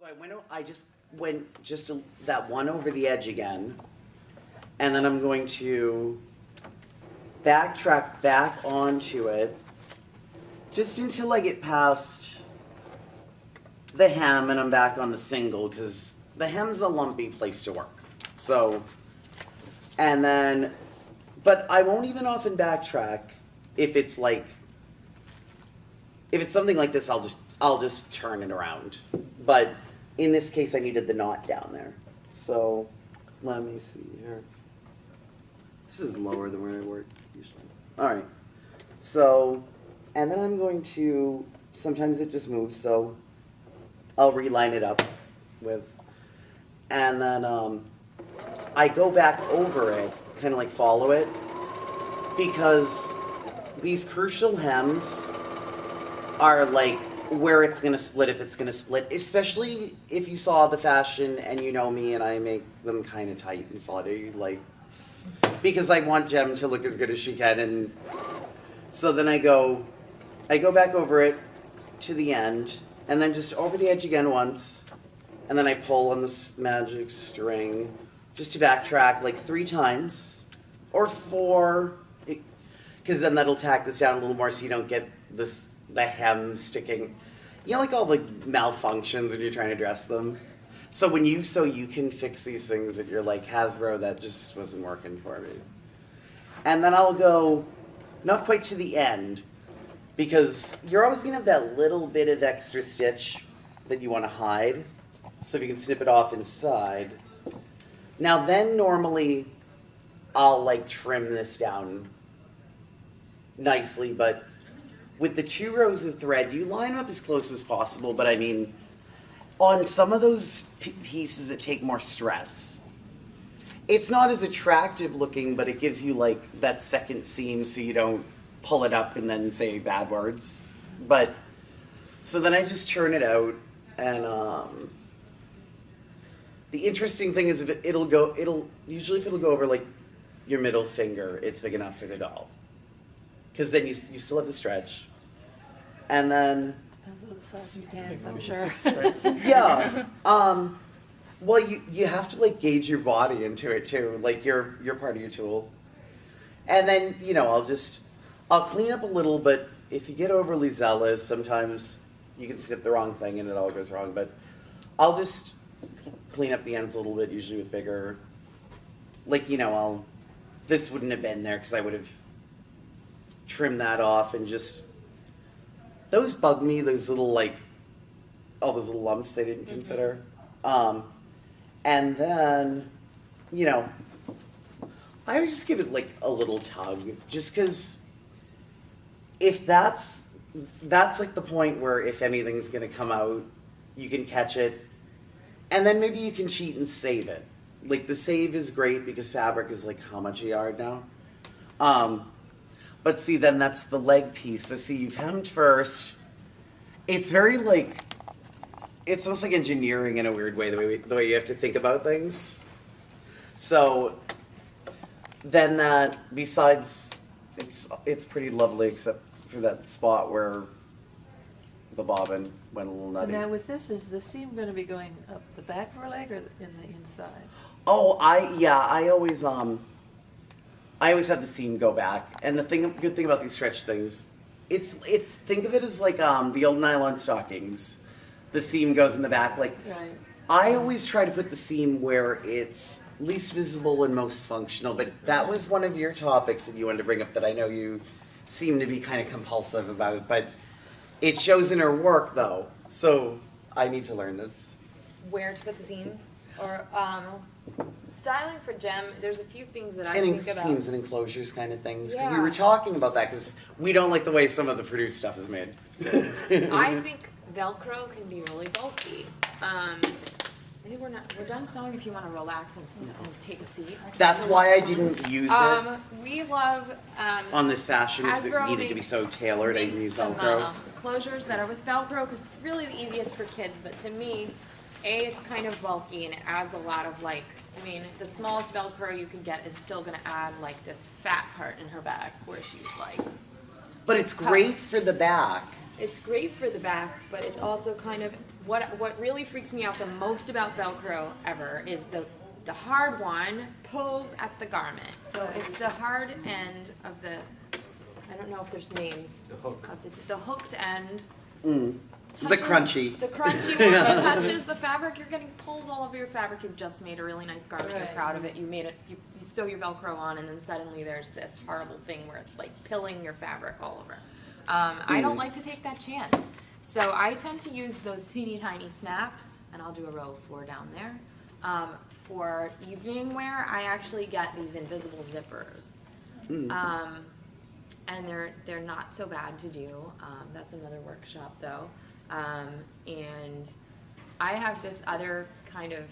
So I just went that one over the edge again, and then I'm going to backtrack back onto it just until I get past the hem and I'm back on the single, because the hem's a lumpy place to work. So, and then, but I won't even often backtrack if it's something like this, I'll just turn it around. But in this case, I needed the knot down there. So let me see here. This is lower than where I work usually. All right. So, and then I'm going to, sometimes it just moves, so I'll reline it up with, and then I go back over it, kind of like follow it, because these crucial hems are like where it's going to split, if it's going to split, especially if you saw the fashion and you know me and I make them kind of tight and solid, like, because I want Jem to look as good as she can. And so then I go back over it to the end, and then just over the edge again once, and then I pull on this magic string just to backtrack like 3 times or 4, because then that'll tack this down a little more so you don't get the hem sticking. You know, like all the malfunctions when you're trying to dress them. So you can fix these things that you're like, Hasbro, that just wasn't working for me. And then I'll go not quite to the end, because you're always gonna have that little bit of extra stitch that you want to hide. So if you can snip it off inside. Now then normally I'll like trim this down nicely, but with the 2 rows of thread, you line them up as close as possible, but I mean, on some of those pieces that take more stress, it's not as attractive looking, but it gives you like that second seam so you don't pull it up and then say bad words. But, so then I just churn it out, and the interesting thing is if usually if it'll go over like your middle finger, it's big enough for the doll. Because then you still have the stretch. And then... Depends on the size of your dance, I'm sure. Yeah. Well, you have to like gauge your body into it too. Like you're part of your tool. And then, you know, I'll clean up a little, but if you get overly zealous, sometimes you can snip the wrong thing and it all goes wrong. But I'll just clean up the ends a little bit, usually with bigger... Like, you know, this wouldn't have been there because I would have trim that off, and just those bug me, those little like all those little lumps they didn't consider. And then, you know, I always just give it like a little tug, just because if that's like the point where if anything's gonna come out, you can catch it, and then maybe you can cheat and save it. Like the save is great because fabric is like how much a yard now. But see, then that's the leg piece. So see, you've hemmed first. It's very like, it's almost like engineering in a weird way, the way you have to think about things. So then that, besides, it's pretty lovely except for that spot where the bobbin went a little nutty. And now with this, is the seam going to be going up the back of her leg or in the inside? Oh, I always have the seam go back. And the good thing about these stretch things, think of it as like the old nylon stockings. The seam goes in the back. Like, Right. I always try to put the seam where it's least visible and most functional. But that was one of your topics that you wanted to bring up that I know you seem to be kind of compulsive about. But it shows in her work though, so I need to learn this. Where to put the seams, or styling for Jem. There's a few things that I And think about. seams and enclosures kind of things. Because we Yeah. were talking about that because we don't like the way some of the produced stuff is made. I think Velcro can be really bulky. I think we're done sewing if you want to relax and take a seat. That's why I didn't use it We love on this fashion because it Hasbro needed to be so tailored. I didn't use Velcro. Closures that are with Velcro because it's really the easiest for kids. But to me, it's kind of bulky and it adds a lot of like. I mean, the smallest Velcro you can get is still going to add like this fat part in her back where she's like. But it's great for the back. It's great for the back, but it's also kind of what really freaks me out the most about Velcro ever is the hard one pulls at the garment. So if the hard end of the, I don't know if there's names. The hook. Of the hooked end. The crunchy. The crunchy one that touches the fabric, you're getting pulls all over your fabric. You've just made a really nice garment. You're Right. proud of it. You made it. You sew your Velcro on, and then suddenly there's this horrible thing where it's like pilling your fabric all over. I don't like to take that chance, so I tend to use those teeny tiny snaps, and I'll do a row of 4 down there. For evening wear, I actually get these invisible zippers. And they're not so bad to do. That's another workshop though. And I have this other kind of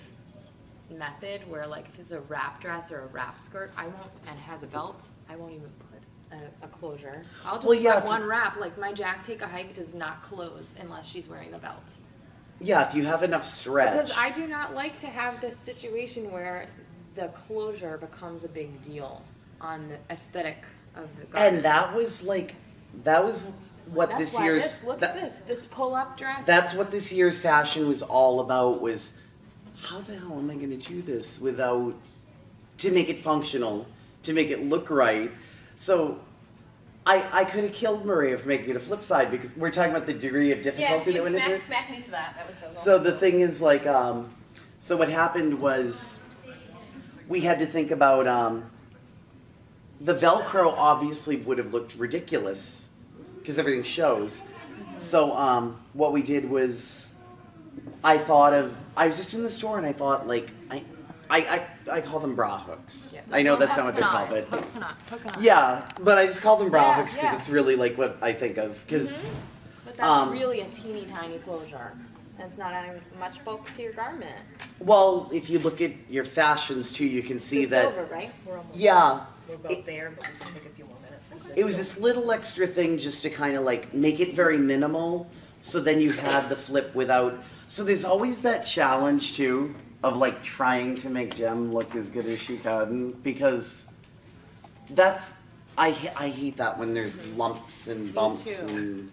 method where, like, if it's a wrap dress or a wrap skirt, I won't, and it has a belt, I won't even put a closure. I'll just Well, yeah, put if one wrap. Like my Jack Take a Hike does not close unless she's wearing the belt. Yeah, if you have enough stretch. Because I do not like to have this situation where the closure becomes a big deal on the aesthetic of the garment. And that was what That's this why year's look at this pull-up dress. that's what this year's fashion was all about, was how the hell am I going to do this without, to make it functional, to make it look right. So I could have killed Maria for making it a flip side, because we're talking about the degree of Yes, difficulty you that went into it. smacked me for that. That was so So the thing is, like, so what happened was we had to think about, the Velcro obviously would have looked ridiculous because everything shows. So what we did was, I was just in the store and I thought, like, I call them bra hooks. Yeah, I know that's hooks not what they're and called, eyes, but hooks and eyes, hook and eyes. yeah, but I just call them bra Yeah, hooks because yeah. it's really like what I think of. Because But that's really a teeny tiny closure. And it's not adding much bulk to your garment. well, if you look at your fashions too, you can see The that. silver, right? We're almost Yeah. We're about there, but we can take a few more minutes. It was this little extra thing just to kind of like make it very minimal, so then you had the flip without. So there's always that challenge too of like trying to make Jem look as good as she can, because that's I hate that when there's lumps and bumps too. and